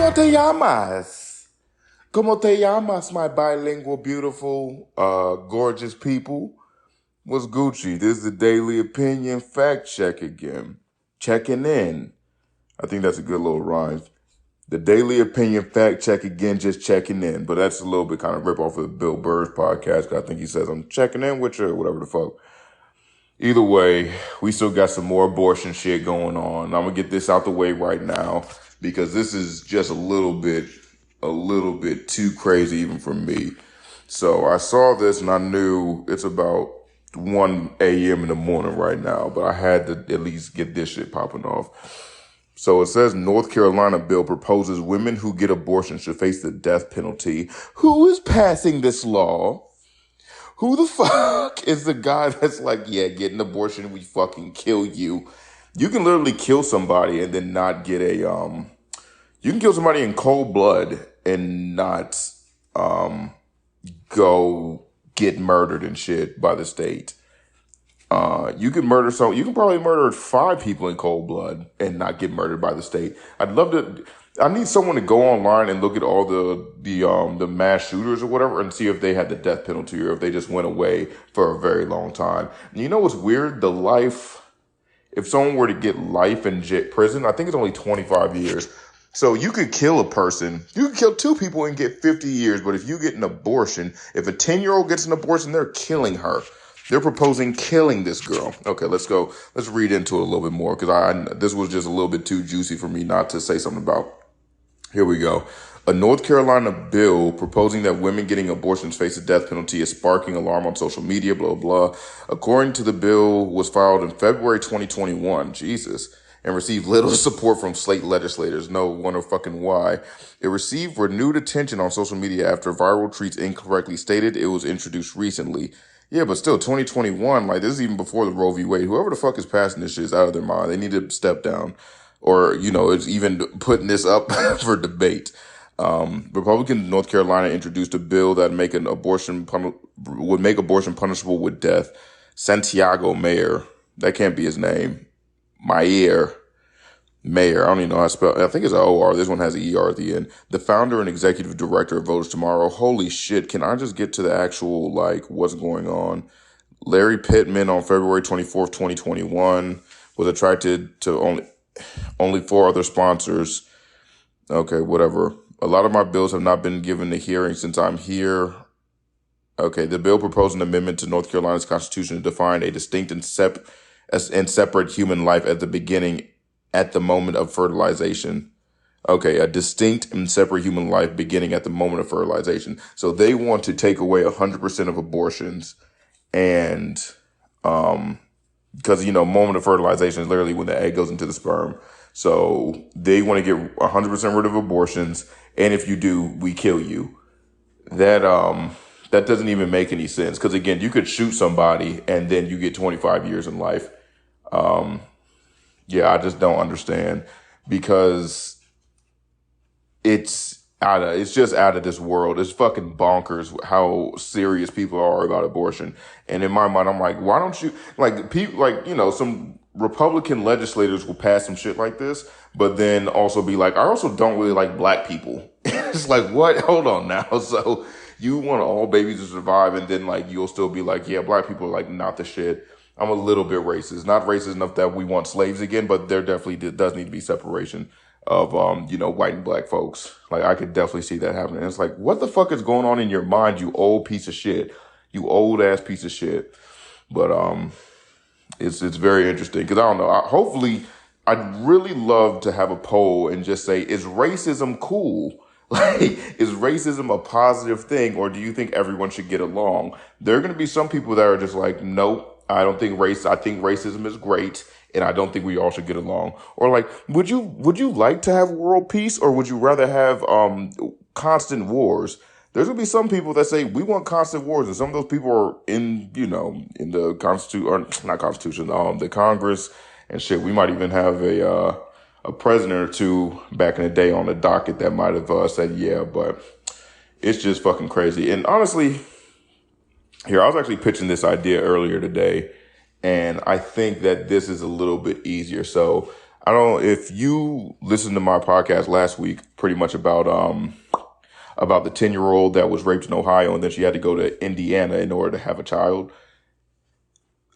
¿Cómo te llamas? ¿Cómo te llamas, my bilingual, beautiful, gorgeous people? What's Gucci? This is the Daily Opinion Fact Check again. Checking in. I think that's a good little rhyme. The Daily Opinion Fact Check again, just checking in. But that's a little bit kind of rip off of Bill Burr's podcast. I think he says, I'm checking in with you, or whatever the fuck. Either way, we still got some more abortion shit going on. I'm going to get this out the way right now because this is just a little bit too crazy even for me. So I saw this and I knew it's about 1 a.m. in the morning right now, but I had to at least get this shit popping off. So it says North Carolina bill proposes women who get abortion should face the death penalty. Who is passing this law? Who the fuck is the guy that's like, yeah, get an abortion, we fucking kill you? You can literally kill somebody and then not get a, you can kill somebody in cold blood and not, go get murdered and shit by the state. You can probably murder 5 people in cold blood and not get murdered by the state. I need someone to go online and look at all the mass shooters or whatever and see if they had the death penalty or if they just went away for a very long time. And you know what's weird? If someone were to get life in prison, I think it's only 25 years. So you could kill a person, you could kill 2 people and get 50 years. But if you get an abortion, if a 10-year-old gets an abortion, they're killing her. They're proposing killing this girl. Okay, let's go. Let's read into it a little bit more because this was just a little bit too juicy for me not to say something about. Here we go. A North Carolina bill proposing that women getting abortions face a death penalty is sparking alarm on social media, blah, blah. According to the bill, was filed in February 2021, Jesus, and received little support from state legislators. No wonder fucking why. It received renewed attention on social media after viral tweets incorrectly stated it was introduced recently. Yeah, but still, 2021, like this is even before the Roe v. Wade. Whoever the fuck is passing this shit is out of their mind. They need to step down. Or, it's even putting this up for debate. Republicans in North Carolina introduced a bill that would make abortion punishable with death. Santiago Mayer, that can't be his name. Mayer, I don't even know how to spell it. I think it's an O-R. This one has an E-R at the end. The founder and executive director of Voters Tomorrow. Holy shit, can I just get to the actual, what's going on? Larry Pittman on February 24th, 2021 was attracted to only 4 other sponsors. Okay, whatever. A lot of my bills have not been given a hearing since I'm here. Okay, the bill proposed an amendment to North Carolina's Constitution to define a distinct and separate human life at the moment of fertilization. Okay, a distinct and separate human life beginning at the moment of fertilization. So they want to take away 100% of abortions and, because, moment of fertilization is literally when the egg goes into the sperm. So they want to get 100% rid of abortions. And if you do, we kill you. That doesn't even make any sense. Because again, you could shoot somebody and then you get 25 years in life. Yeah, I just don't understand because it's just out of this world. It's fucking bonkers how serious people are about abortion. And in my mind, I'm like, why don't you some Republican legislators will pass some shit like this, but then also be like, I also don't really like black people. It's like, what? Hold on now. So you want all babies to survive and then you'll still be like, yeah, black people are not the shit. I'm a little bit racist, not racist enough that we want slaves again, but there definitely does need to be separation of, white and black folks. I could definitely see that happening. It's like, what the fuck is going on in your mind, you old piece of shit, you old ass piece of shit. But, it's very interesting because I don't know. Hopefully, I'd really love to have a poll and just say, is racism cool? Is racism a positive thing, or do you think everyone should get along? There are going to be some people that are just like, nope, I think racism is great, and I don't think we all should get along. Or would you like to have world peace, or would you rather have constant wars? There's going to be some people that say we want constant wars, and some of those people are in the the Congress and shit. We might even have a president or 2 back in the day on the docket that might have said yeah, but it's just fucking crazy. And honestly, I was actually pitching this idea earlier today, and I think that this is a little bit easier. So I don't, if you listened to my podcast last week, pretty much about the 10-year-old that was raped in Ohio and then she had to go to Indiana in order to have a child.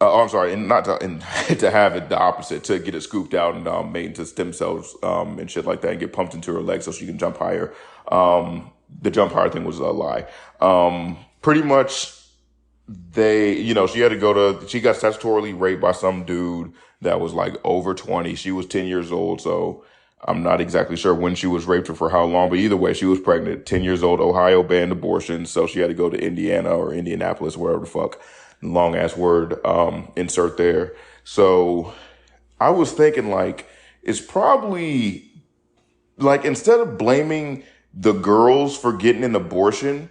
I'm sorry, and not to, and to have it the opposite, to get it scooped out and made into stem cells and shit like that, and get pumped into her leg so she can jump higher. The jump higher thing was a lie. Pretty much, she had to she got statutorily raped by some dude that was like over 20. She was 10 years old, so I'm not exactly sure when she was raped or for how long, but either way, she was pregnant, 10 years old. Ohio banned abortion, so she had to go to Indiana or Indianapolis, wherever the fuck. Long ass word, insert there. So I was thinking like, it's probably like, instead of blaming the girls for getting an abortion,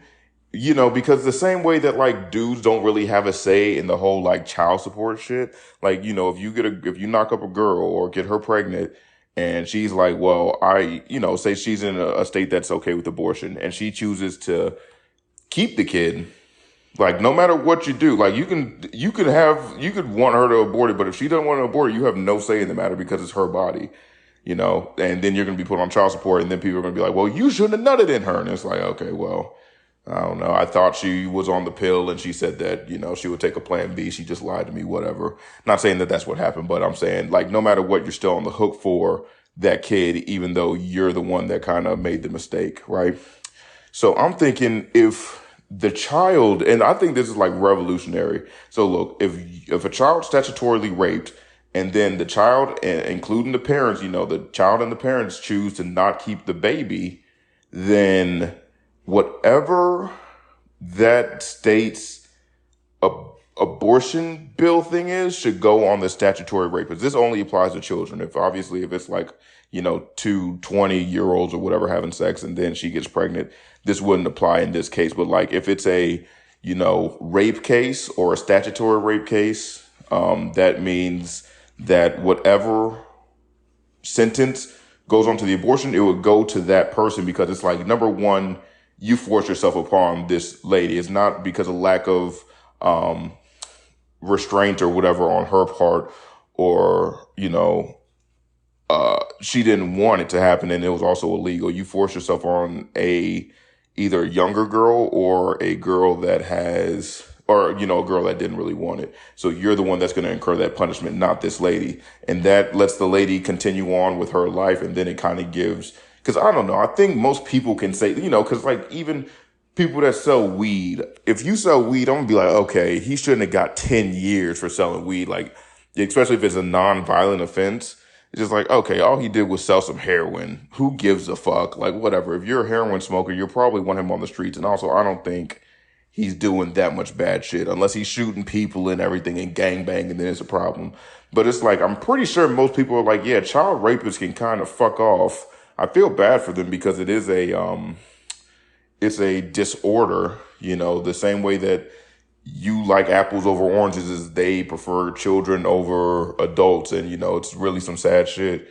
because the same way that like dudes don't really have a say in the whole like child support shit, like, if you knock up a girl or get her pregnant and she's like, well, say she's in a state that's okay with abortion and she chooses to keep the kid. Like, no matter what you do, like, you could want her to abort it, but if she doesn't want to abort it, you have no say in the matter because it's her body, and then you're going to be put on child support, and then people are going to be like, well, you shouldn't have nutted in her. And it's like, okay, well, I don't know. I thought she was on the pill and she said that, she would take a plan B. She just lied to me, whatever. Not saying that that's what happened, but I'm saying, like, no matter what, you're still on the hook for that kid, even though you're the one that kind of made the mistake, right? So I'm thinking, if the child, and I think this is like revolutionary. So look, if a child statutorily raped and then the child, including the parents, the child and the parents choose to not keep the baby, then whatever that state's abortion bill thing is should go on the statutory rapist. This only applies to children. If it's like, two 20-year-olds or whatever having sex and then she gets pregnant, this wouldn't apply in this case. But like, if it's a, rape case or a statutory rape case, that means that whatever sentence goes on to the abortion, it would go to that person, because it's like, number one, you force yourself upon this lady. It's not because of lack of restraint or whatever on her part, or, she didn't want it to happen and it was also illegal. You force yourself on either a younger girl or a girl that a girl that didn't really want it. So you're the one that's going to incur that punishment, not this lady. And that lets the lady continue on with her life. And then it kind of gives, because I don't know, I think most people can say, because like even people that sell weed, if you sell weed, I'm going to be like, okay, he shouldn't have got 10 years for selling weed. Like, especially if it's a non-violent offense. It's just like, okay, all he did was sell some heroin. Who gives a fuck? Like, whatever. If you're a heroin smoker, you'll probably want him on the streets. And also, I don't think he's doing that much bad shit unless he's shooting people and everything and gangbanging, and then it's a problem. But it's like, I'm pretty sure most people are like, yeah, child rapists can kind of fuck off. I feel bad for them because it is it's a disorder, the same way that you like apples over oranges is they prefer children over adults. And, it's really some sad shit,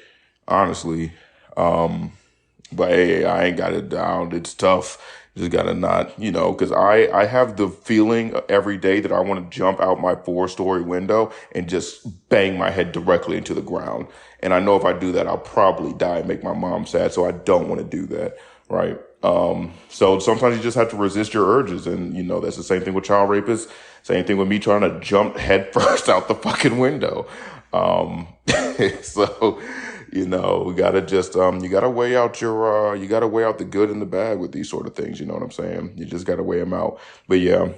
honestly. But hey, I ain't got it down. It's tough. Just gotta not, because I have the feeling every day that I want to jump out my 4-story window and just bang my head directly into the ground. And I know if I do that, I'll probably die and make my mom sad. So I don't want to do that. Right. So sometimes you just have to resist your urges. And, that's the same thing with child rapists. Same thing with me trying to jump head first out the fucking window. So, we gotta just, you gotta weigh out you gotta weigh out the good and the bad with these sort of things. You know what I'm saying? You just gotta weigh them out. But yeah,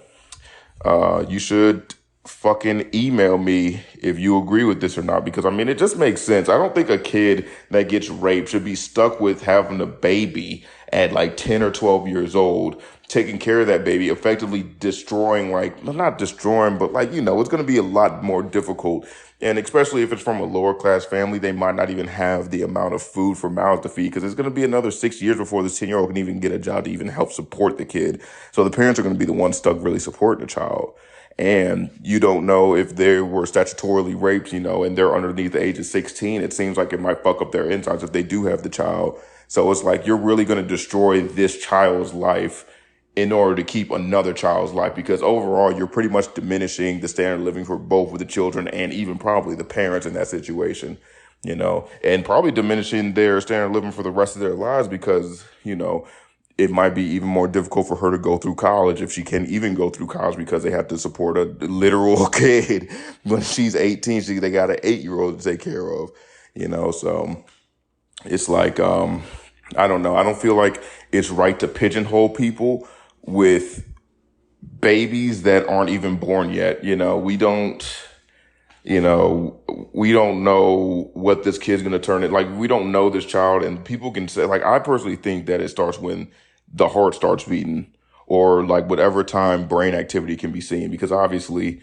you should fucking email me if you agree with this or not, because it just makes sense. I don't think a kid that gets raped should be stuck with having a baby at like 10 or 12 years old, taking care of that baby, effectively destroying, not destroying, but it's going to be a lot more difficult. And especially if it's from a lower class family, they might not even have the amount of food for mouths to feed, because it's going to be another 6 years before this 10-year-old can even get a job to even help support the kid. So the parents are going to be the ones stuck really supporting the child. And you don't know if they were statutorily raped, and they're underneath the age of 16. It seems like it might fuck up their insides if they do have the child. So it's like, you're really going to destroy this child's life in order to keep another child's life, because overall, you're pretty much diminishing the standard of living for both of the children and even probably the parents in that situation. and probably diminishing their standard of living for the rest of their lives because, it might be even more difficult for her to go through college if she can even go through college because they have to support a literal kid. When she's 18, they got an 8-year-old to take care of, so it's like, I don't know. I don't feel like it's right to pigeonhole people with babies that aren't even born yet. We don't know what this kid's going to turn it. Like, we don't know this child, and people can say, like, I personally think that it starts when the heart starts beating or like whatever time brain activity can be seen, because obviously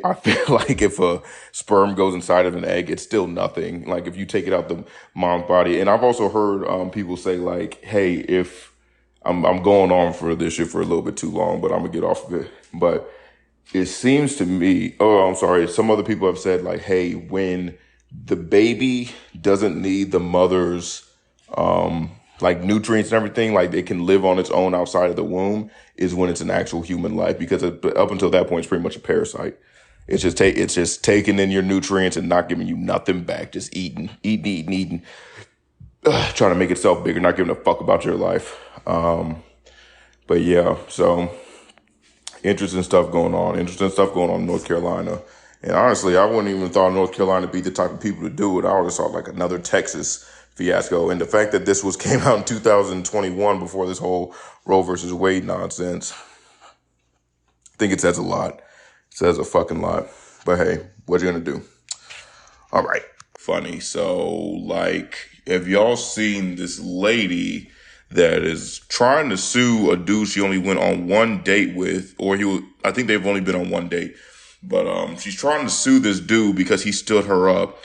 I feel like if a sperm goes inside of an egg, it's still nothing. Like if you take it out the mom's body. And I've also heard people say like, hey, if I'm going on for this shit for a little bit too long, but I'm gonna get off of it. But it seems to me, I'm sorry, some other people have said like, hey, when the baby doesn't need the mother's like nutrients and everything, like it can live on its own outside of the womb, is when it's an actual human life, because up until that point, it's pretty much a parasite. It's just taking in your nutrients and not giving you nothing back, just eating, trying to make itself bigger, not giving a fuck about your life. But yeah, so interesting stuff going on in North Carolina. And honestly, I wouldn't even thought North Carolina would be the type of people to do it. I would have thought like another Texas fiasco. And the fact that this came out in 2021 before this whole Roe versus Wade nonsense, I think it says a lot. It says a fucking lot. But hey, what you gonna do? All right. Funny. So, like, have y'all seen this lady that is trying to sue a dude she only went on one date with, I think they've only been on one date, but she's trying to sue this dude because he stood her up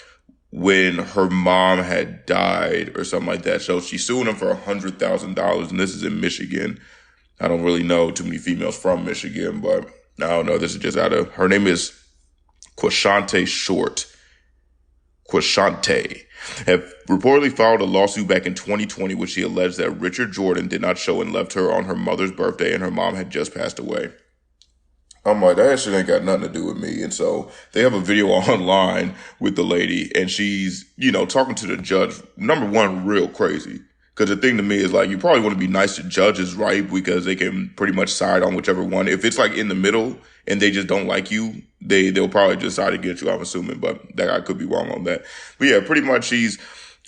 when her mom had died or something like that. So she's suing him for $100,000, and this is in Michigan. I don't really know too many females from Michigan, but I don't know. This is just her name is Quashante Short. Quashante have reportedly filed a lawsuit back in 2020, which she alleged that Richard Jordan did not show and left her on her mother's birthday, and her mom had just passed away. I'm like, that shit ain't got nothing to do with me. And so they have a video online with the lady, and she's, talking to the judge. Number one, real crazy. Because the thing to me is like, you probably want to be nice to judges, right? Because they can pretty much side on whichever one. If it's like in the middle and they just don't like you, they'll probably just side against you, I'm assuming. But that I could be wrong on that. But yeah, pretty much she's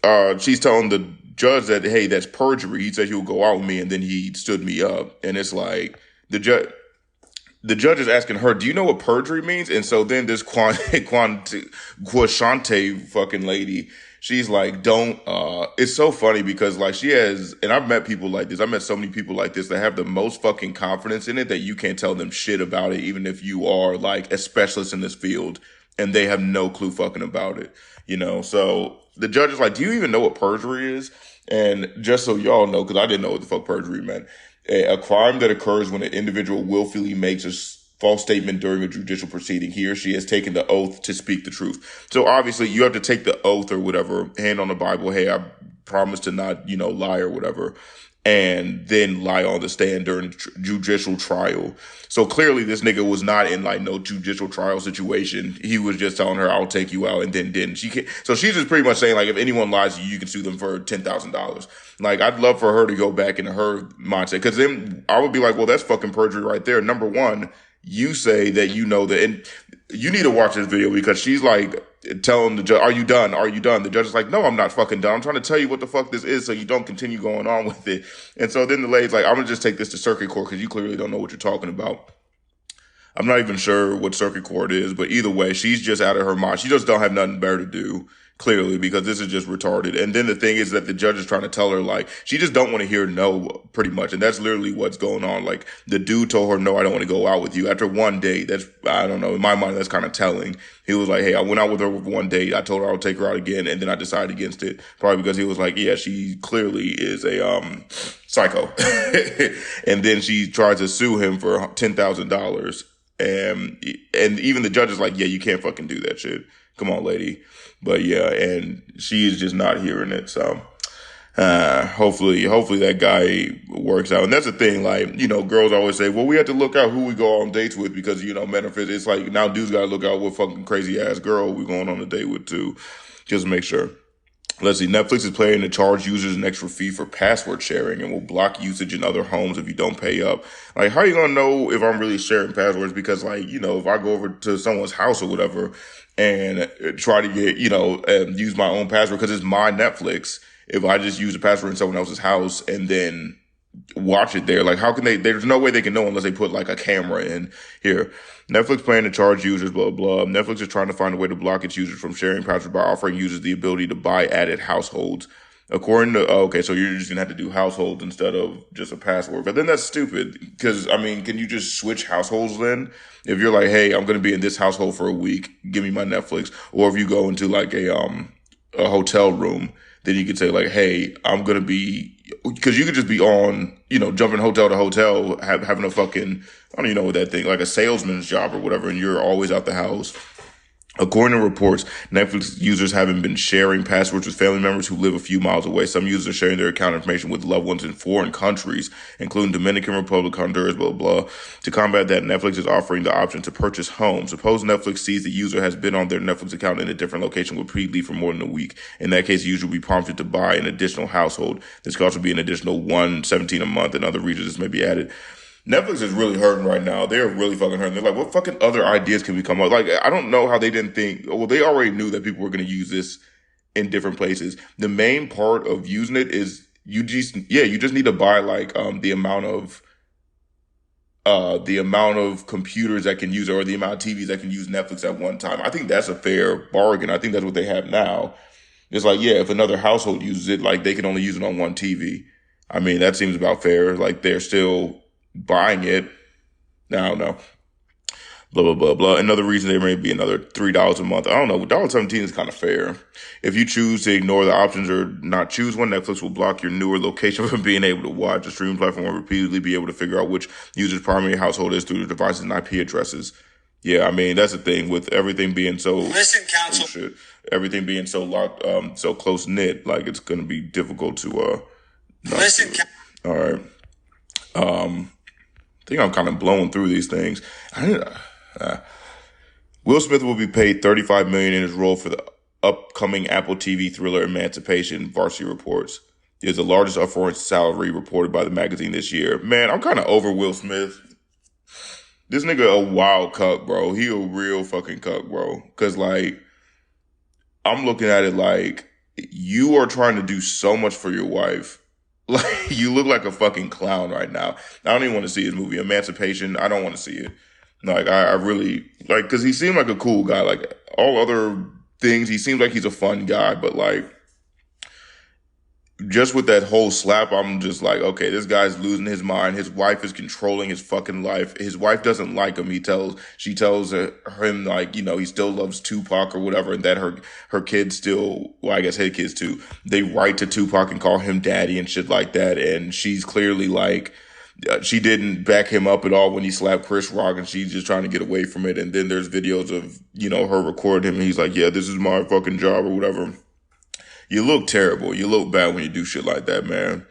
telling the judge that, hey, that's perjury. He said he would go out with me, and then he stood me up. And it's like the judge is asking her, do you know what perjury means? And so then this Quashante fucking lady, she's like, don't, it's so funny because like she has, and I've met people like this. I've met so many people like this that have the most fucking confidence in it that you can't tell them shit about it, even if you are like a specialist in this field and they have no clue fucking about it, So the judge is like, do you even know what perjury is? And just so y'all know, because I didn't know what the fuck perjury meant. A crime that occurs when an individual willfully makes a false statement during a judicial proceeding. He or she has taken the oath to speak the truth. So obviously you have to take the oath or whatever, hand on the Bible, hey, I promise to not, lie or whatever, and then lie on the stand during judicial trial. So clearly this nigga was not in like no judicial trial situation. He was just telling her, I'll take you out, and then didn't. So she's just pretty much saying like, if anyone lies to you, you can sue them for $10,000. Like, I'd love for her to go back into her mindset, because then I would be like, well, that's fucking perjury right there. Number one, you say that you know that, and you need to watch this video because she's like telling the judge, are you done? Are you done? The judge is like, no, I'm not fucking done. I'm trying to tell you what the fuck this is so you don't continue going on with it. And so then the lady's like, I'm going to just take this to circuit court because you clearly don't know what you're talking about. I'm not even sure what circuit court is, but either way, she's just out of her mind. She just don't have nothing better to do, clearly, because this is just retarded. And then the thing is that the judge is trying to tell her, like, she just don't want to hear no, pretty much. And that's literally what's going on. Like, the dude told her, no, I don't want to go out with you. After one date, that's, I don't know, in my mind, that's kind of telling. He was like, hey, I went out with her with one date. I told her I would take her out again. And then I decided against it. Probably because he was like, yeah, she clearly is a psycho. And then she tries to sue him for $10,000. And even the judge is like, yeah, you can't fucking do that shit. Come on, lady. But yeah, and she is just not hearing it. So, hopefully that guy works out. And that's the thing, like, girls always say, well, we have to look out who we go on dates with because, men are fit. It's like now dudes got to look out what fucking crazy ass girl we going on a date with too. just to make sure. Let's see. Netflix is planning to charge users an extra fee for password sharing and will block usage in other homes if you don't pay up. Like, how are you going to know if I'm really sharing passwords? Because, like, you know, if I go over to someone's house or whatever and try to get, you know, use my own password because it's my Netflix, if I just use a password in someone else's house and then watch it there, like, how can they? There's no way they can know unless they put like a camera in here. Netflix planning to charge users, blah, blah. Netflix is trying to find a way to block its users from sharing passwords by offering users the ability to buy added households. According to, okay, so you're just going to have to do households instead of just a password. But then that's stupid because, I mean, can you just switch households then? If you're like, hey, I'm going to be in this household for a week, give me my Netflix. Or if you go into like a hotel room, then you could say like, hey, I'm going to be, because you could just be on, you know, jumping hotel to hotel, having a fucking, I don't even know what that thing, like a salesman's job or whatever, and you're always out the house. According to reports, Netflix users haven't been sharing passwords with family members who live a few miles away. Some users are sharing their account information with loved ones in foreign countries, including Dominican Republic, Honduras, blah, blah, blah. To combat that, Netflix is offering the option to purchase homes. Suppose Netflix sees the user has been on their Netflix account in a different location repeatedly for more than a week. In that case, the user will be prompted to buy an additional household. This could also be an additional $117 a month. In other regions, this may be added. Netflix is really hurting right now. They're really fucking hurting. They're like, what fucking other ideas can we come up? Like, I don't know how they didn't think, well, they already knew that people were going to use this in different places. The main part of using it is you just need to buy like, the amount of computers that can use it or the amount of TVs that can use Netflix at one time. I think that's a fair bargain. I think that's what they have now. It's like, yeah, if another household uses it, like they can only use it on one TV. I mean, that seems about fair. Like they're still buying it. I don't know. Blah, blah, blah, blah. Another reason there may be another $3 a month. I don't know. $1.17 is kind of fair. If you choose to ignore the options or not choose one, Netflix will block your newer location from being able to watch. The streaming platform will repeatedly be able to figure out which user's primary household is through the devices and IP addresses. Yeah, I mean, that's the thing with everything being so... Listen, counsel. Everything being so locked, so close-knit, like it's going to be difficult to... Listen, all right. I think I'm kind of blowing through these things. Will Smith will be paid $35 million in his role for the upcoming Apple TV thriller Emancipation, Varsity reports. It is the largest upfront salary reported by the magazine this year. Man, I'm kind of over Will Smith. This nigga a wild cuck, bro. He a real fucking cuck, bro. Because, like, I'm looking at it like, you are trying to do so much for your wife. Like, you look like a fucking clown right now. I don't even want to see his movie, Emancipation. I don't want to see it. Like, I really, like, because he seemed like a cool guy. Like, all other things, he seems like he's a fun guy. But, like, just with that whole slap, I'm just like, okay, this guy's losing his mind. His wife is controlling his fucking life. His wife doesn't like him. She tells him, like, you know, he still loves Tupac or whatever, and that her kids still, well, I guess his kids too, they write to Tupac and call him daddy and shit like that. And she's clearly like, she didn't back him up at all when he slapped Chris Rock, and she's just trying to get away from it. And then there's videos of, you know, her recording him, and he's like, yeah, this is my fucking job or whatever. You look terrible. You look bad when you do shit like that, man.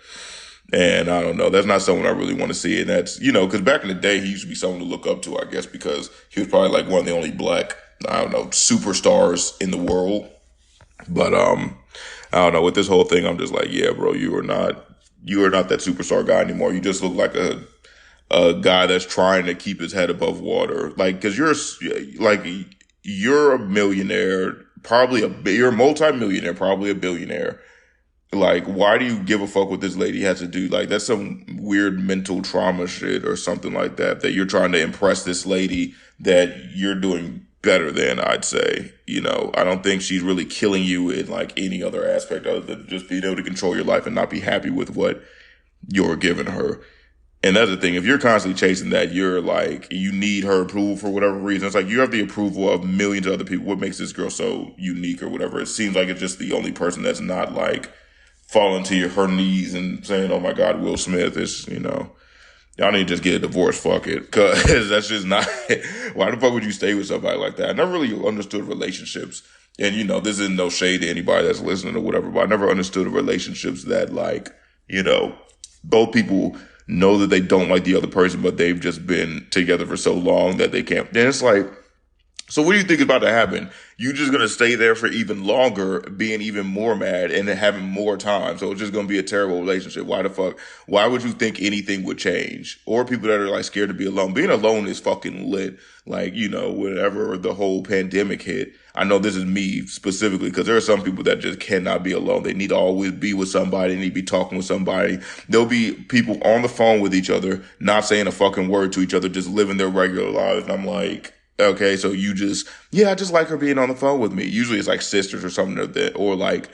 And I don't know. That's not someone I really want to see. And that's, you know, because back in the day, he used to be someone to look up to, I guess, because he was probably like one of the only black, I don't know, superstars in the world. But I don't know. With this whole thing, I'm just like, yeah, bro, you are not that superstar guy anymore. You just look like a guy that's trying to keep his head above water. Like, because you're a millionaire. You're a multi-millionaire, probably a billionaire. Like, why do you give a fuck what this lady has to do? Like, that's some weird mental trauma shit or something like that you're trying to impress this lady that you're doing better than, I'd say. You know, I don't think she's really killing you in, like, any other aspect other than just being able to control your life and not be happy with what you're giving her. And that's the thing. If you're constantly chasing that, you're like, you need her approval for whatever reason. It's like you have the approval of millions of other people. What makes this girl so unique or whatever? It seems like it's just the only person that's not like falling to her knees and saying, oh my God, Will Smith is, you know, y'all need to just get a divorce. Fuck it. Cause that's just not, why the fuck would you stay with somebody like that? I never really understood relationships. And, you know, this isn't no shade to anybody that's listening or whatever, but I never understood relationships that, like, you know, both people know that they don't like the other person, but they've just been together for so long that they can't. Then it's like, So what do you think is about to happen? You just gonna stay there for even longer, being even more mad and then having more time. So it's just gonna be a terrible relationship. Why the fuck? Why would you think anything would change? Or people that are like scared to be alone. Being alone is fucking lit. Like, whenever the whole pandemic hit. I know this is me specifically because there are some people that just cannot be alone. They need to always be with somebody. They need to be talking with somebody. There'll be people on the phone with each other, not saying a fucking word to each other, just living their regular lives. And I'm like, okay, so I just like her being on the phone with me. Usually it's like sisters or something like that, or like,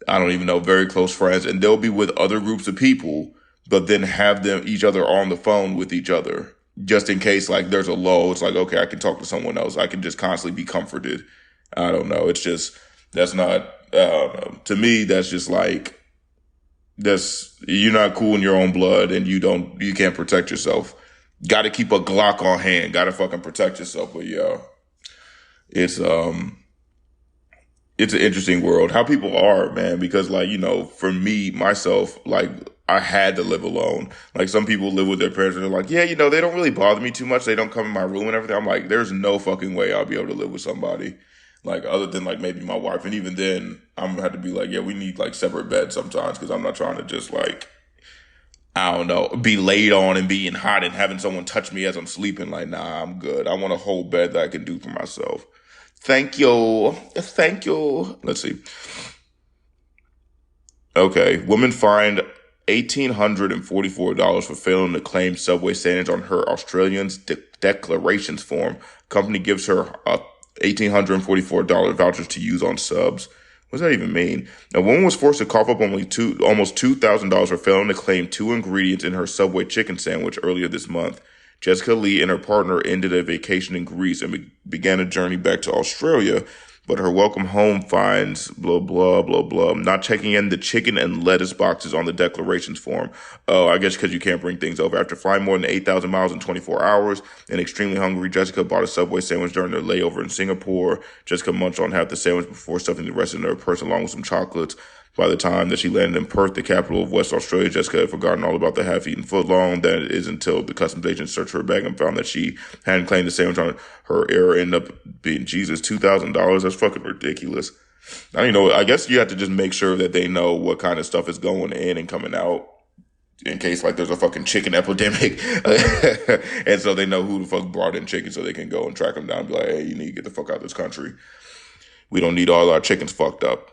I don't even know, very close friends. And they'll be with other groups of people, but then have them each other on the phone with each other. Just in case like there's a lull. It's like, okay, I can talk to someone else. I can just constantly be comforted. I don't know. It's just, that's not, I don't know. To me, that's just like, you're not cool in your own blood and you can't protect yourself. Got to keep a Glock on hand. Got to fucking protect yourself. But yeah, it's an interesting world. How people are, man, because like, for me, myself, like I had to live alone. Like some people live with their parents and they're like, yeah, they don't really bother me too much. They don't come in my room and everything. I'm like, there's no fucking way I'll be able to live with somebody. Like other than like maybe my wife. And even then I'm gonna have to be like, yeah, we need like separate beds sometimes because I'm not trying to just like, I don't know, be laid on and being hot and having someone touch me as I'm sleeping. Like, nah, I'm good. I want a whole bed that I can do for myself. Thank you. Thank you. Let's see. Okay. Woman fined $1,844 for failing to claim subway standards on her Australian's declarations form. Company gives her $1,844 vouchers to use on subs. What does that even mean? A woman was forced to cough up almost $2,000 for failing to claim 2 ingredients in her Subway chicken sandwich earlier this month. Jessica Lee and her partner ended a vacation in Greece and began a journey back to Australia, but her welcome home finds blah, blah, blah, blah, not checking in the chicken and lettuce boxes on the declarations form. Oh, I guess because you can't bring things over. After flying more than 8,000 miles in 24 hours and extremely hungry, Jessica bought a Subway sandwich during their layover in Singapore. Jessica munched on half the sandwich before stuffing the rest in her purse along with some chocolates. By the time that she landed in Perth, the capital of West Australia, Jessica had forgotten all about the half-eaten footlong. That is until the customs agent searched her bag and found that she hadn't claimed the sandwich on her. Error ended up being, Jesus, $2,000. That's fucking ridiculous. I don't know. I guess you have to just make sure that they know what kind of stuff is going in and coming out in case like there's a fucking chicken epidemic. And so they know who the fuck brought in chicken so they can go and track them down and be like, hey, you need to get the fuck out of this country. We don't need all our chickens fucked up.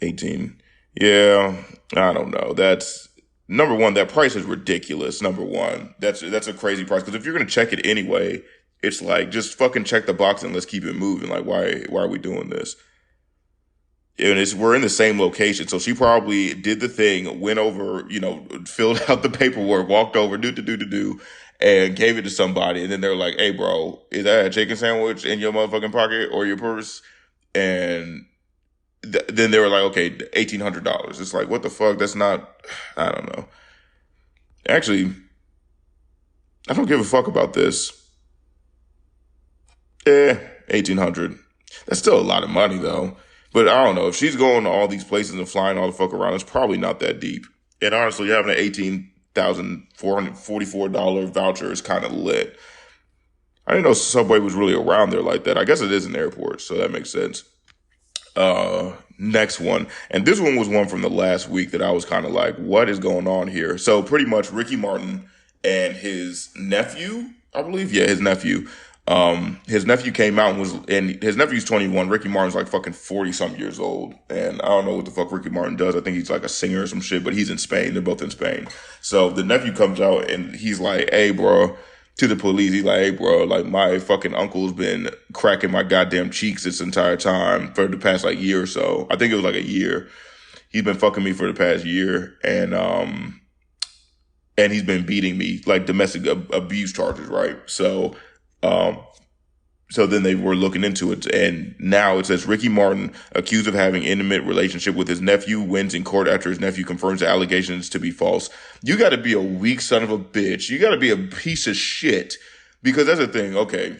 18. Yeah, I don't know. That's number one. That price is ridiculous. Number one, that's a crazy price. Because if you're gonna check it anyway, it's like just fucking check the box and let's keep it moving. Like why are we doing this? And we're in the same location, so she probably did the thing, went over, filled out the paperwork, walked over, and gave it to somebody, and then they're like, "Hey, bro, is that a chicken sandwich in your motherfucking pocket or your purse?" And then they were like, okay, $1,800. It's like, what the fuck? That's not, I don't know. Actually, I don't give a fuck about this. 1,800. That's still a lot of money though. But I don't know. If she's going to all these places and flying all the fuck around, it's probably not that deep. And honestly, having an $18,444 voucher is kind of lit. I didn't know Subway was really around there like that. I guess it is an airport, so that makes sense. Next one. And this one was one from the last week that I was kind of like, what is going on here? So pretty much Ricky Martin and his nephew, I believe. Yeah, his nephew. His nephew came out and his nephew's 21. Ricky Martin's like fucking 40 something years old. And I don't know what the fuck Ricky Martin does. I think he's like a singer or some shit, but he's in Spain. They're both in Spain. So the nephew comes out and he's like, hey, bro. To the police, he's like, hey, bro, like my fucking uncle's been cracking my goddamn cheeks this entire time for the past like year or so. I think it was like a year. He's been fucking me for the past year, and he's been beating me, like domestic abuse charges, right? So then they were looking into it, and now it says Ricky Martin, accused of having intimate relationship with his nephew, wins in court after his nephew confirms the allegations to be false. You got to be a weak son of a bitch. You got to be a piece of shit. Because that's the thing, okay,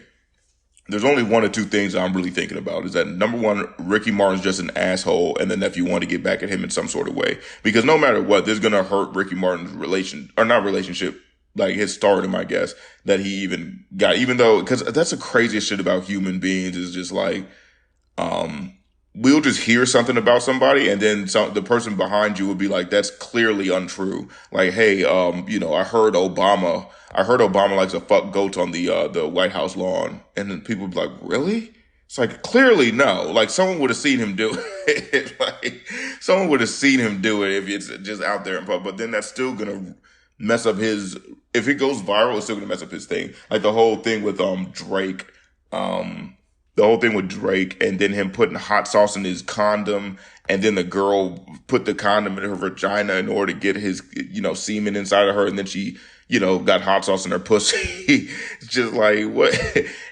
there's only one or two things I'm really thinking about. Is that number one, Ricky Martin's just an asshole, and the nephew wanted to get back at him in some sort of way. Because no matter what, this is going to hurt Ricky Martin's relationship, like his stardom, I guess, that he even got, even though, because that's the craziest shit about human beings is just like, we'll just hear something about somebody and then the person behind you will be like, that's clearly untrue. Like, hey, I heard Obama likes to fuck goats on the White House lawn. And then people be like, really? It's like, clearly no. Like, someone would have seen him do it. Like, someone would have seen him do it if it's just out there in public. But then that's still gonna mess up if it goes viral, it's still gonna mess up his thing. Like the whole thing with Drake, and then him putting hot sauce in his condom, and then the girl put the condom in her vagina in order to get his, semen inside of her, and then she, got hot sauce in her pussy. It's just like, what?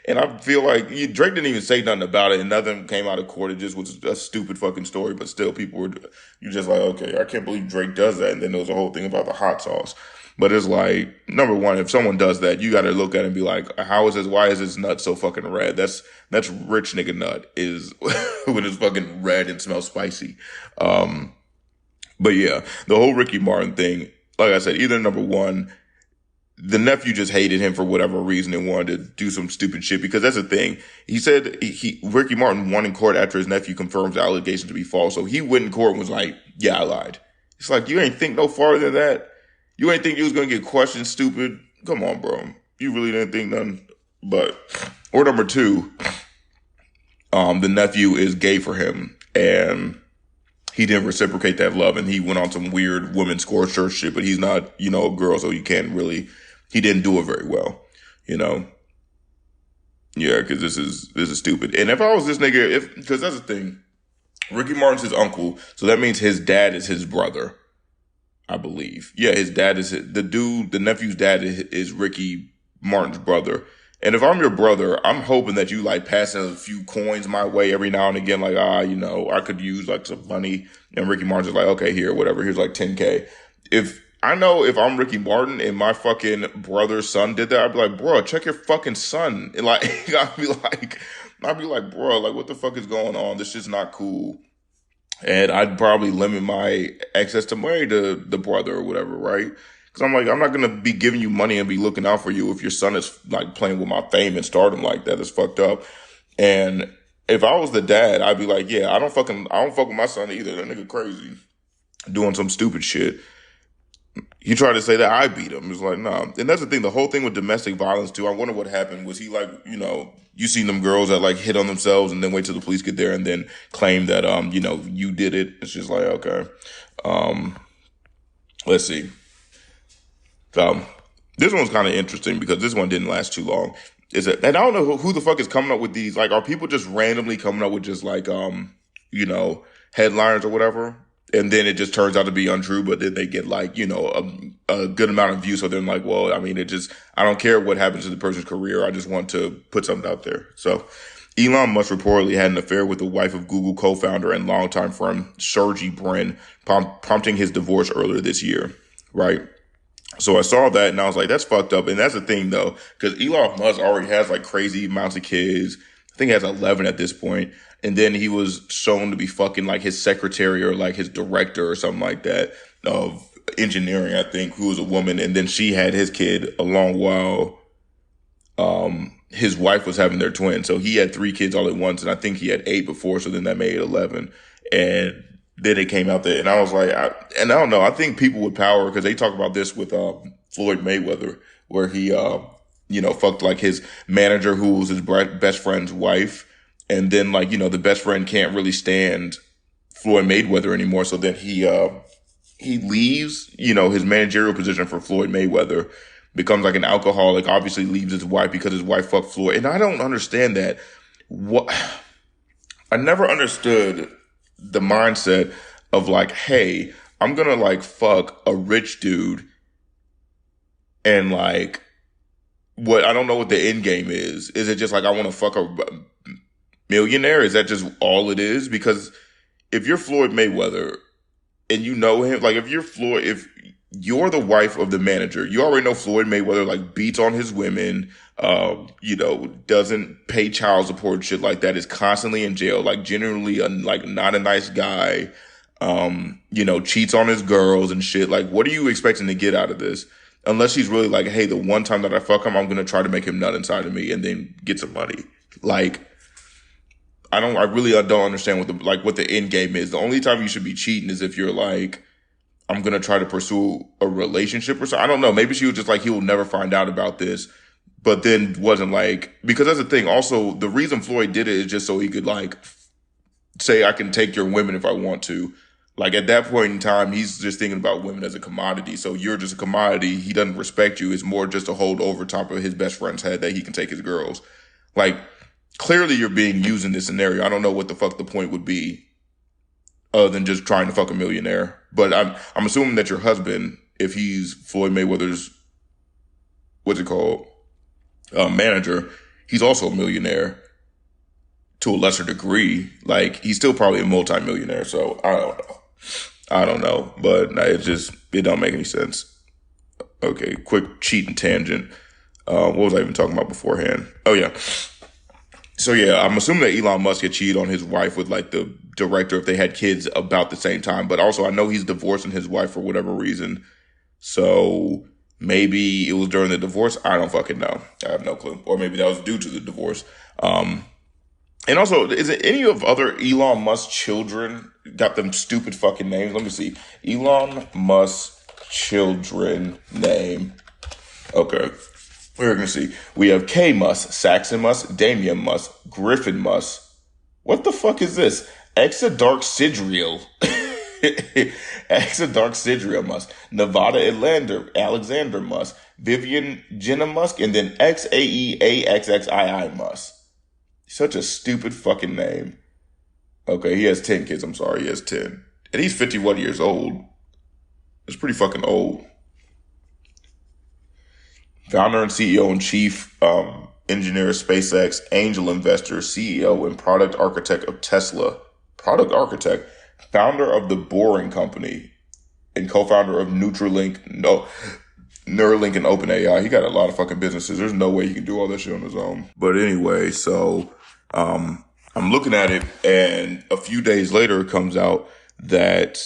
And I feel like Drake didn't even say nothing about it, and nothing came out of court. It just was a stupid fucking story, but still you're just like, okay, I can't believe Drake does that. And then there was a whole thing about the hot sauce. But it's like, number one, if someone does that, you got to look at it and be like, why is this nut so fucking red? That's rich nigga nut is when it's fucking red and smells spicy. But yeah, the whole Ricky Martin thing, like I said, either number one, the nephew just hated him for whatever reason and wanted to do some stupid shit, because that's the thing. He said Ricky Martin won in court after his nephew confirms the allegation to be false. So he went in court and was like, yeah, I lied. It's like, you ain't think no farther than that. You ain't think you was going to get questioned, stupid? Come on, bro. You really didn't think nothing. Or number two, the nephew is gay for him, and he didn't reciprocate that love, and he went on some weird women's score shirt shit, but he's not, a girl, so he didn't do it very well, Yeah, because this is stupid. And if I was this nigga, because that's the thing, Ricky Martin's his uncle, so that means his dad is his brother, I believe. Yeah, his dad is the nephew's dad is Ricky Martin's brother. And if I'm your brother, I'm hoping that you like passing a few coins my way every now and again, like, I could use like some money. And Ricky Martin's like, okay, here, whatever, here's like 10K. If I'm Ricky Martin and my fucking brother's son did that, I'd be like, bro, check your fucking son. And like, I'd be like, bro, like, what the fuck is going on? This shit's not cool. And I'd probably limit my access to marry the brother or whatever, right? Because I'm like, I'm not going to be giving you money and be looking out for you if your son is like playing with my fame and stardom like that. It's fucked up. And if I was the dad, I'd be like, yeah, I don't fuck with my son either. That nigga crazy. Doing some stupid shit. He tried to say that I beat him. It's like, nah. And that's the thing, the whole thing with domestic violence too. I wonder what happened. Was he like, you seen them girls that like hit on themselves and then wait till the police get there and then claim that, you did it. It's just like, okay. Let's see. This one's kind of interesting because this one didn't last too long. And I don't know who the fuck is coming up with these. Like, are people just randomly coming up with just like, headlines or whatever? And then it just turns out to be untrue, but then they get like, a good amount of views. So they're like, well, I mean, I don't care what happens to the person's career. I just want to put something out there. So Elon Musk reportedly had an affair with the wife of Google co-founder and longtime friend Sergey Brin, prompting his divorce earlier this year, right? So I saw that and I was like, that's fucked up. And that's the thing though, because Elon Musk already has like crazy amounts of kids. I think he has 11 at this point. And then he was shown to be fucking like his secretary or like his director or something like that of engineering, I think, who was a woman. And then she had his kid along while his wife was having their twin. So he had 3 kids all at once. And I think he had 8 before. So then that made it 11. And then it came out there. And I was like, I don't know. I think people with power, because they talk about this with Floyd Mayweather, where he, fucked like his manager who was his best friend's wife. And then like, the best friend can't really stand Floyd Mayweather anymore. So then he leaves, his managerial position for Floyd Mayweather, becomes like an alcoholic, obviously leaves his wife because his wife fucked Floyd. And I don't understand that. I never understood the mindset of like, hey, I'm going to like fuck a rich dude. And like, I don't know what the end game is. Is it just like, I want to fuck a millionaire? Is that just all it is? Because if you're Floyd Mayweather and you know him, like if you're the wife of the manager, you already know Floyd Mayweather like beats on his women, doesn't pay child support and shit like that, is constantly in jail, like generally not a nice guy, cheats on his girls and shit. Like, what are you expecting to get out of this? Unless she's really like, hey, the one time that I fuck him, I'm going to try to make him nut inside of me and then get some money. Like, I really don't understand what the end game is. The only time you should be cheating is if you're like, I'm going to try to pursue a relationship or something. I don't know. Maybe she was just like, he will never find out about this. But then wasn't like, because that's the thing. Also, the reason Floyd did it is just so he could like say, I can take your women if I want to. Like at that point in time, he's just thinking about women as a commodity. So you're just a commodity. He doesn't respect you. It's more just a hold over top of his best friend's head that he can take his girls. Like clearly you're being used in this scenario. I don't know what the fuck the point would be other than just trying to fuck a millionaire. But I'm assuming that your husband, if he's Floyd Mayweather's, manager, he's also a millionaire to a lesser degree. Like he's still probably a multi-millionaire. So I don't know, but it don't make any sense. Okay, quick cheating tangent. What was I even talking about beforehand? Oh yeah. So yeah, I'm assuming that Elon Musk had cheated on his wife with like the director if they had kids about the same time. But also I know he's divorcing his wife for whatever reason. So maybe it was during the divorce. I don't fucking know. I have no clue. Or maybe that was due to the divorce. And also, is it any of other Elon Musk children got them stupid fucking names? Let me see. Elon Musk children name. Okay. We're going to see. We have K Musk, Saxon Musk, Damian Musk, Griffin Musk. What the fuck is this? Exadarch Sidriel. Exadarch Sidriel Musk. Nevada Alexander Musk. Vivian Jenna Musk. And then XAEAXXII Musk. Such a stupid fucking name. Okay, he has 10 kids. I'm sorry, he has 10. And he's 51 years old. It's pretty fucking old. Founder and CEO and chief engineer of SpaceX, angel investor, CEO and product architect of Tesla. Product architect. Founder of the Boring Company. And co-founder of Neuralink and OpenAI. He got a lot of fucking businesses. There's no way he can do all that shit on his own. But anyway, so I'm looking at it, and a few days later it comes out that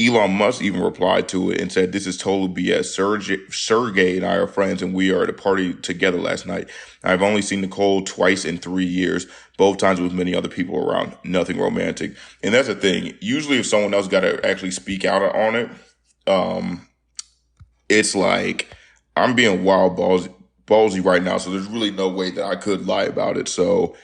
Elon Musk even replied to it and said, "This is total BS. Sergey and I are friends, and we are at a party together last night. I've only seen Nicole twice in 3 years, both times with many other people around. Nothing romantic." And that's the thing. Usually if someone else got to actually speak out on it, it's like I'm being wild ballsy right now, so there's really no way that I could lie about it. So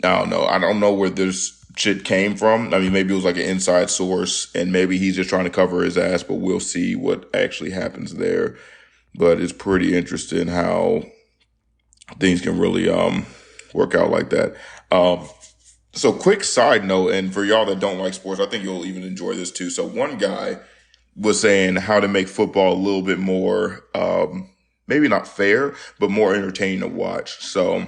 I don't know. I don't know where this shit came from. I mean, maybe it was like an inside source, and maybe he's just trying to cover his ass, but we'll see what actually happens there. But it's pretty interesting how things can really work out like that. So quick side note, and for y'all that don't like sports, I think you'll even enjoy this too. So one guy was saying how to make football a little bit more, maybe not fair, but more entertaining to watch. So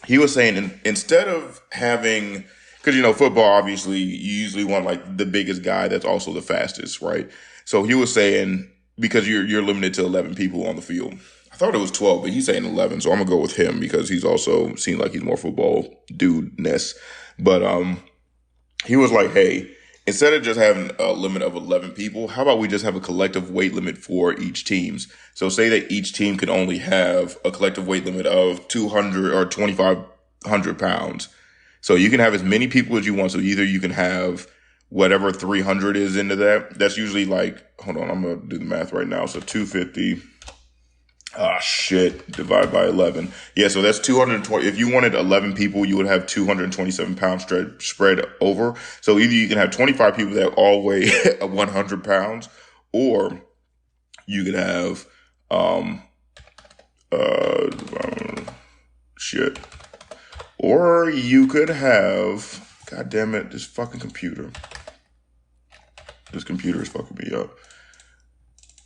he was saying instead of having, because, football, obviously, you usually want like the biggest guy that's also the fastest, right? So he was saying, because you're limited to 11 people on the field. I thought it was 12, but he's saying 11. So I'm going to go with him because he's also seems like he's more football dude-ness. But he was like, hey, instead of just having a limit of 11 people, how about we just have a collective weight limit for each teams? So say that each team could only have a collective weight limit of 200 or 2,500 pounds. So you can have as many people as you want. So either you can have whatever 300 is into that. That's usually like, hold on, I'm going to do the math right now. So 250. Divide by 11. Yeah, so that's 220. If you wanted 11 people, you would have 227 pounds spread over. So either you can have 25 people that all weigh 100 pounds, or you could have, or you could have, God damn it, this fucking computer. This computer is fucking me up.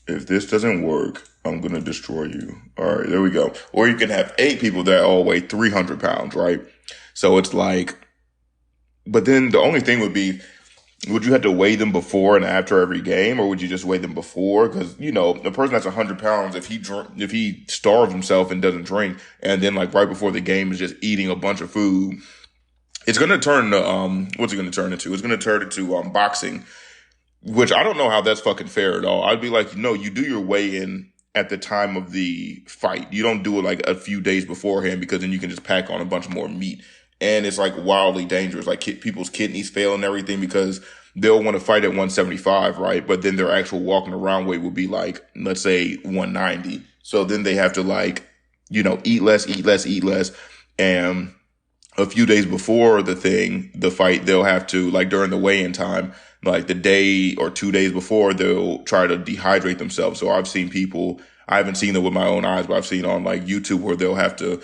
If this doesn't work, I'm going to destroy you. All right, there we go. Or you can have 8 people that all weigh 300 pounds, right? So it's like, but then the only thing would be, would you have to weigh them before and after every game, or would you just weigh them before? Because, the person that's 100 pounds, if he starves himself and doesn't drink, and then like right before the game is just eating a bunch of food, it's going to turn to, what's it going to turn into? It's going to turn into boxing, which I don't know how that's fucking fair at all. I'd be like, you do your weigh-in at the time of the fight. You don't do it like a few days beforehand because then you can just pack on a bunch more meat. And it's like wildly dangerous. Like people's kidneys fail and everything because they'll want to fight at 175, right? But then their actual walking around weight will be like, let's say 190. So then they have to like, eat less, eat less, eat less. And a few days before the fight, they'll have to, like during the weigh-in time, like the day or 2 days before, they'll try to dehydrate themselves. So I've seen people, I haven't seen it with my own eyes, but I've seen on like YouTube where they'll have to,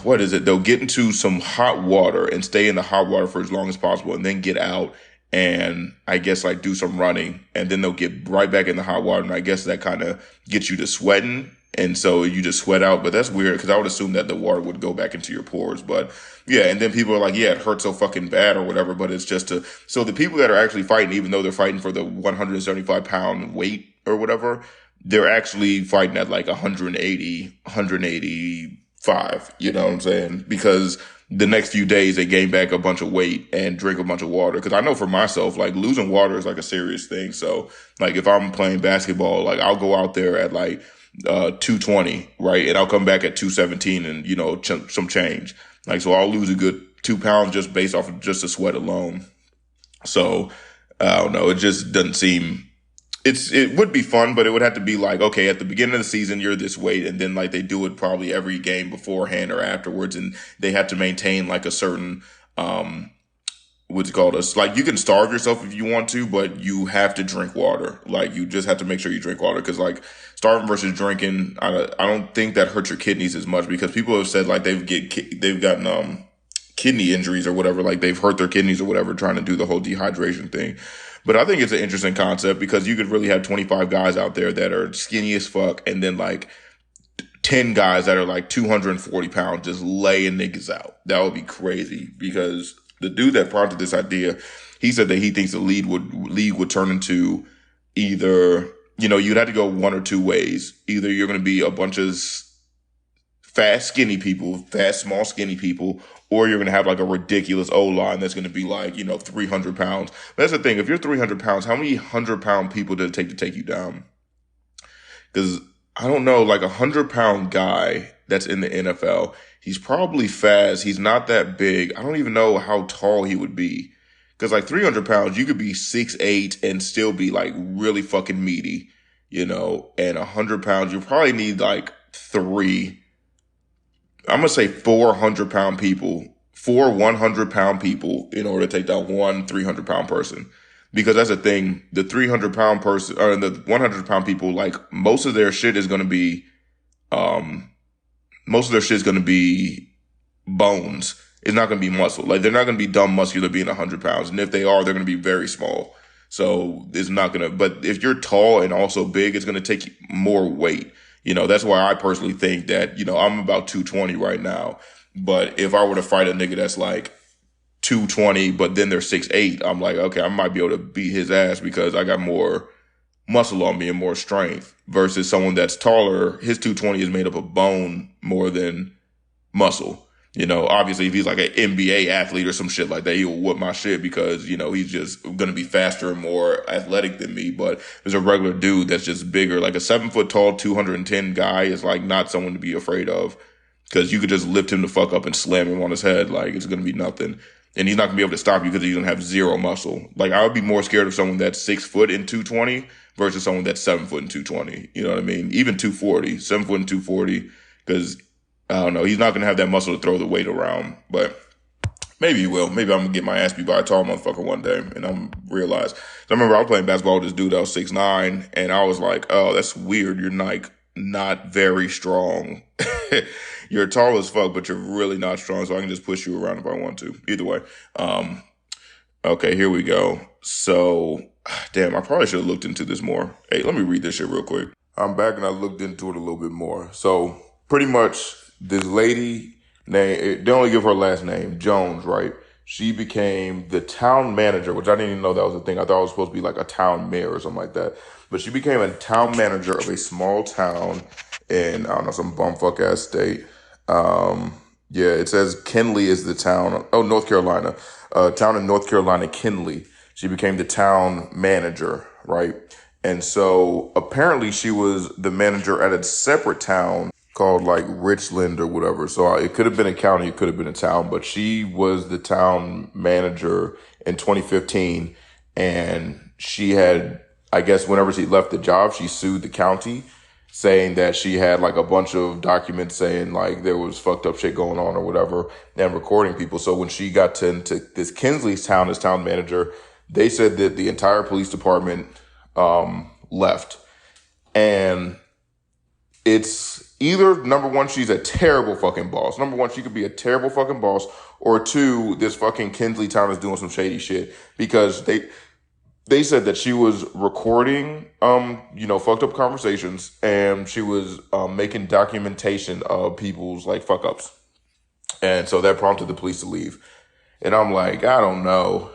they'll get into some hot water and stay in the hot water for as long as possible and then get out and I guess like do some running and then they'll get right back in the hot water. And I guess that kind of gets you to sweating. And so you just sweat out, but that's weird because I would assume that the water would go back into your pores. But yeah, and then people are like, yeah, it hurts so fucking bad or whatever, but it's just so the people that are actually fighting, even though they're fighting for the 175-pound weight or whatever, they're actually fighting at like 180, 185, you know what I'm saying? Because the next few days they gain back a bunch of weight and drink a bunch of water. Because I know for myself, like losing water is like a serious thing. So like if I'm playing basketball, like I'll go out there at like 220, right? And I'll come back at 217 and, some change. Like, so I'll lose a good 2 pounds just based off of just the sweat alone. So I don't know. It just doesn't seem, it would be fun, but it would have to be like, okay, at the beginning of the season, you're this weight. And then like they do it probably every game beforehand or afterwards. And they have to maintain like a certain, what's it called? Like you can starve yourself if you want to, but you have to drink water. Like you just have to make sure you drink water because like starving versus drinking, I don't think that hurts your kidneys as much because people have said like they've gotten kidney injuries or whatever, like they've hurt their kidneys or whatever trying to do the whole dehydration thing. But I think it's an interesting concept because you could really have 25 guys out there that are skinny as fuck and then like 10 guys that are like 240 pounds just laying niggas out. That would be crazy because the dude that prompted this idea, he said that he thinks the league would turn into either, you'd have to go one or two ways. Either you're going to be a bunch of fast, small, skinny people, or you're going to have like a ridiculous O-line that's going to be like, 300 pounds. That's the thing. If you're 300 pounds, how many 100-pound people did it take to take you down? Because I don't know, like 100-pound guy that's in the NFL, he's probably fast. He's not that big. I don't even know how tall he would be. Because like 300 pounds, you could be 6'8" and still be like really fucking meaty, and 100 pounds, you probably need like I'm going to say 400-pound people, 4 100-pound people in order to take down one 300-pound person. Because that's the thing, the 300-pound person, or the 100-pound people, like most of their shit is going to be, bones. It's not going to be muscle. Like they're not going to be dumb muscular being 100 pounds. And if they are, they're going to be very small. So it's not going to, but if you're tall and also big, it's going to take more weight. That's why I personally think that, I'm about 220 right now. But if I were to fight a nigga that's like 220, but then they're 6'8", I'm like, okay, I might be able to beat his ass because I got more muscle on me and more strength versus someone that's taller. His 220 is made up of bone more than muscle. Obviously if he's like an NBA athlete or some shit like that, he'll whoop my shit because, he's just going to be faster and more athletic than me. But there's a regular dude that's just bigger, like a 7 foot tall, 210 guy is like not someone to be afraid of because you could just lift him the fuck up and slam him on his head. Like it's going to be nothing. And he's not going to be able to stop you because he's going to have zero muscle. Like I would be more scared of someone that's 6 foot and 220 versus someone that's 7 foot and 220. You know what I mean? Even 240, 7 foot and 240, because I don't know. He's not going to have that muscle to throw the weight around, but maybe he will. Maybe I'm going to get my ass beat by a tall motherfucker one day and I'm realize. So I remember I was playing basketball with this dude that was 6'9", and I was like, oh, that's weird. You're like not very strong. You're tall as fuck, but you're really not strong, so I can just push you around if I want to. Either way. Okay, here we go. So, damn, I probably should have looked into this more. Hey, let me read this shit real quick. I'm back and I looked into it a little bit more. So, pretty much, this lady, they only give her last name, Jones, right? She became the town manager, which I didn't even know that was a thing. I thought it was supposed to be like a town mayor or something like that. But she became a town manager of a small town in, I don't know, some bumfuck ass state. Yeah, it says Kinley is the town. Oh, North Carolina. Town in North Carolina, Kinley. She became the town manager, right? And so apparently she was the manager at a separate town called like Richland or whatever. So it could have been a county, it could have been a town, but she was the town manager in 2015. And she had, I guess, whenever she left the job, she sued the county, saying that she had like a bunch of documents saying like there was fucked up shit going on or whatever, and recording people. So when she got into this Kinsley's town as town manager, they said that the entire police department left. And it's either, number one, she's a terrible fucking boss. Number one, she could be a terrible fucking boss. Or two, this fucking Kinsley town is doing some shady shit, because they said that she was recording, fucked up conversations, and she was making documentation of people's like fuck ups. And so that prompted the police to leave. And I'm like, I don't know.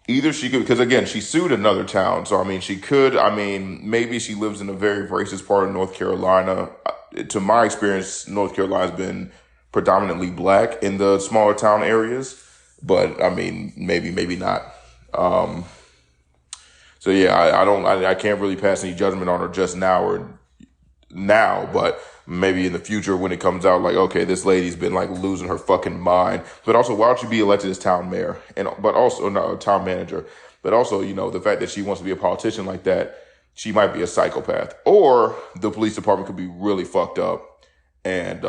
Either she could, because again, she sued another town. So, I mean, she could, maybe she lives in a very racist part of North Carolina. To my experience, North Carolina's been predominantly black in the smaller town areas. But, I mean, maybe not. So yeah, I can't really pass any judgment on her just now, but maybe in the future when it comes out, like, okay, this lady's been like losing her fucking mind. But also, why don't you be elected as town mayor but also not town manager? But also, the fact that she wants to be a politician like that, she might be a psychopath. Or the police department could be really fucked up and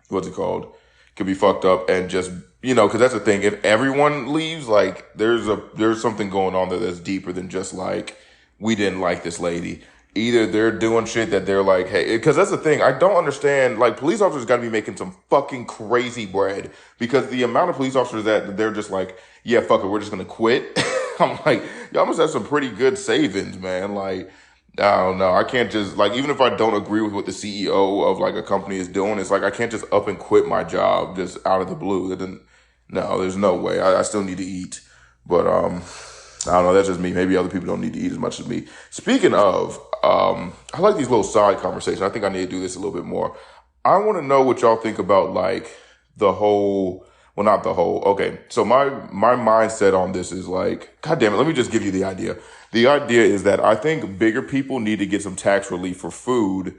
could be fucked up and just, because that's the thing. If everyone leaves, like, there's something going on there that's deeper than just like, we didn't like this lady. Either they're doing shit that they're like, hey, because that's the thing. I don't understand. Like, police officers got to be making some fucking crazy bread, because the amount of police officers that they're just like, yeah, fuck it, we're just going to quit. I'm like, y'all must have some pretty good savings, man. Like, I don't know. I can't just, like, even if I don't agree with what the CEO of like a company is doing, it's like, I can't just up and quit my job just out of the blue. No, there's no way. I still need to eat. But, I don't know. That's just me. Maybe other people don't need to eat as much as me. Speaking of, I like these little side conversations. I think I need to do this a little bit more. I want to know what y'all think about like okay. So my mindset on this is like, God damn it. Let me just give you the idea. The idea is that I think bigger people need to get some tax relief for food,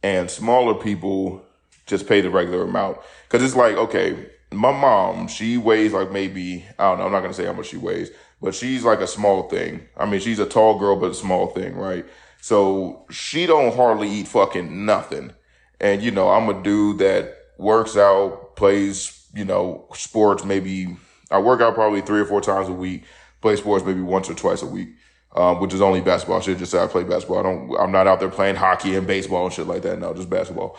and smaller people just pay the regular amount. Cause it's like, okay, my mom, she weighs like maybe, I don't know, I'm not going to say how much she weighs, but she's like a small thing. I mean, she's a tall girl, but a small thing, right? So she don't hardly eat fucking nothing. And, I'm a dude that works out, plays, sports. Maybe I work out probably 3 or 4 times a week, play sports maybe once or twice a week, which is only basketball. I should just say I play basketball. I'm not out there playing hockey and baseball and shit like that. No, just basketball.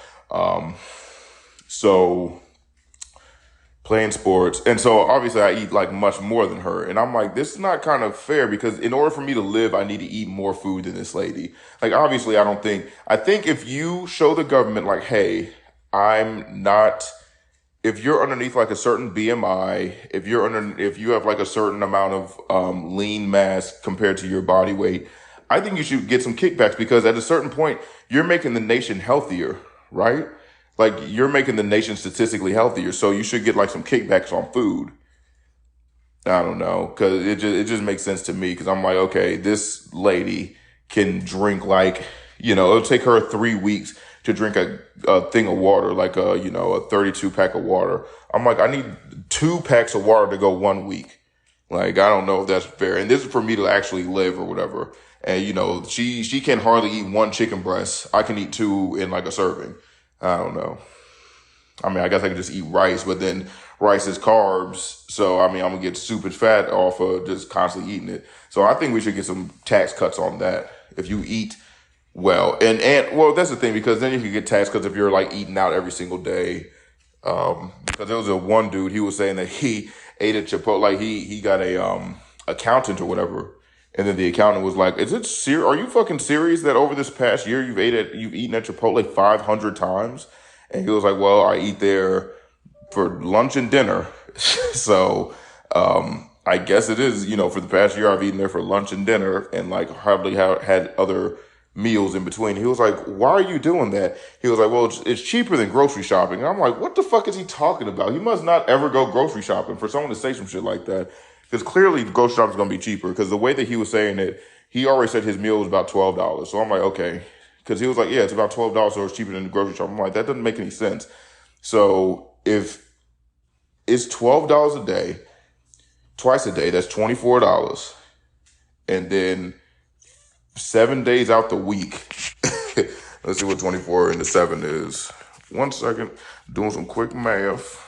So playing sports. And so obviously I eat like much more than her. And I'm like, this is not kind of fair, because in order for me to live, I need to eat more food than this lady. Like, obviously I think if you show the government like, hey, if you're underneath like a certain BMI, if you have like a certain amount of lean mass compared to your body weight, I think you should get some kickbacks, because at a certain point, you're making the nation healthier, right? Like, you're making the nation statistically healthier, so you should get like some kickbacks on food. I don't know, because it just makes sense to me, because I'm like, okay, this lady can drink like, it'll take her 3 weeks to drink a thing of water, like a 32 pack of water. I'm like, I need 2 packs of water to go 1 week. Like, I don't know if that's fair. And this is for me to actually live or whatever. And, she can hardly eat 1 chicken breast. I can eat 2 in like a serving. I don't know. I mean, I guess I could just eat rice, but then rice is carbs. So, I mean, I'm going to get stupid fat off of just constantly eating it. So I think we should get some tax cuts on that. If you eat well, and well, that's the thing, because then you can get tax cuts if you're like eating out every single day. Because there was one dude, he was saying that he ate at Chipotle, like he got a accountant or whatever. And then the accountant was like, are you fucking serious that over this past year you've eaten at Chipotle 500 times? And he was like, well, I eat there for lunch and dinner. So, I guess it is, for the past year I've eaten there for lunch and dinner, and like hardly had other meals in between. He was like, why are you doing that? He was like, well, it's cheaper than grocery shopping. And I'm like, what the fuck is he talking about? He must not ever go grocery shopping for someone to say some shit like that. Because clearly the grocery shop is going to be cheaper. Because the way that he was saying it, he already said his meal was about $12. So I'm like, okay. Because he was like, yeah, it's about $12, so it's cheaper than the grocery shop. I'm like, that doesn't make any sense. So if it's $12 a day, twice a day, that's $24. And then 7 days out the week. Let's see what 24 into 7 is. 1 second. Doing some quick math.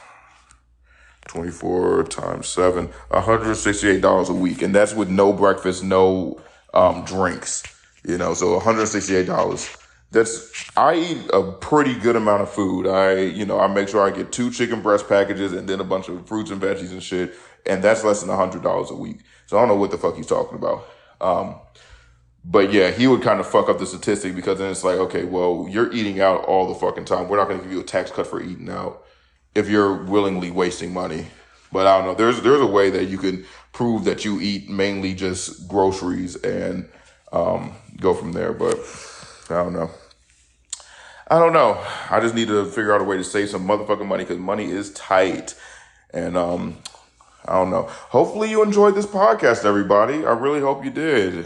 24 times 7, $168 a week. And that's with no breakfast, no drinks. So $168. I eat a pretty good amount of food. I make sure I get 2 chicken breast packages and then a bunch of fruits and veggies and shit. And that's less than $100 a week. So I don't know what the fuck he's talking about. But yeah, he would kind of fuck up the statistic because then it's like, okay, well, you're eating out all the fucking time. We're not going to give you a tax cut for eating out if you're willingly wasting money. But I don't know. There's a way that you can prove that you eat mainly just groceries and go from there. But I don't know. I just need to figure out a way to save some motherfucking money because money is tight. And I don't know. Hopefully you enjoyed this podcast, everybody. I really hope you did.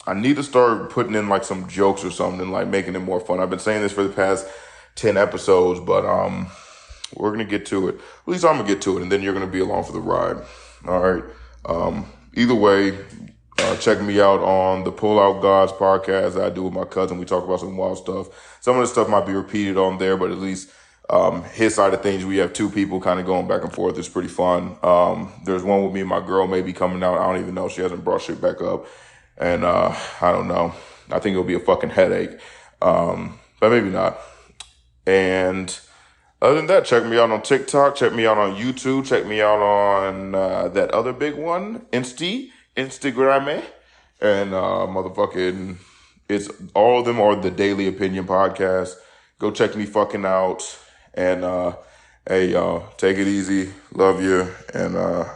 I need to start putting in like some jokes or something, like making it more fun. I've been saying this for the past 10 episodes, but we're going to get to it. At least I'm going to get to it, and then you're going to be along for the ride. All right. Either way, check me out on the Pull Out Gods podcast that I do with my cousin. We talk about some wild stuff. Some of the stuff might be repeated on there, but at least his side of things, we have 2 people kind of going back and forth. It's pretty fun. There's one with me and my girl maybe coming out. I don't even know. She hasn't brought shit back up. And I don't know. I think it'll be a fucking headache. But maybe not. And other than that, check me out on TikTok. Check me out on YouTube. Check me out on that other big one, Instagram. And motherfucking, it's all of them are the Daily Opinion Podcast. Go check me fucking out. And hey, y'all, take it easy. Love you. And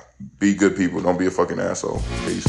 be good people. Don't be a fucking asshole. Peace.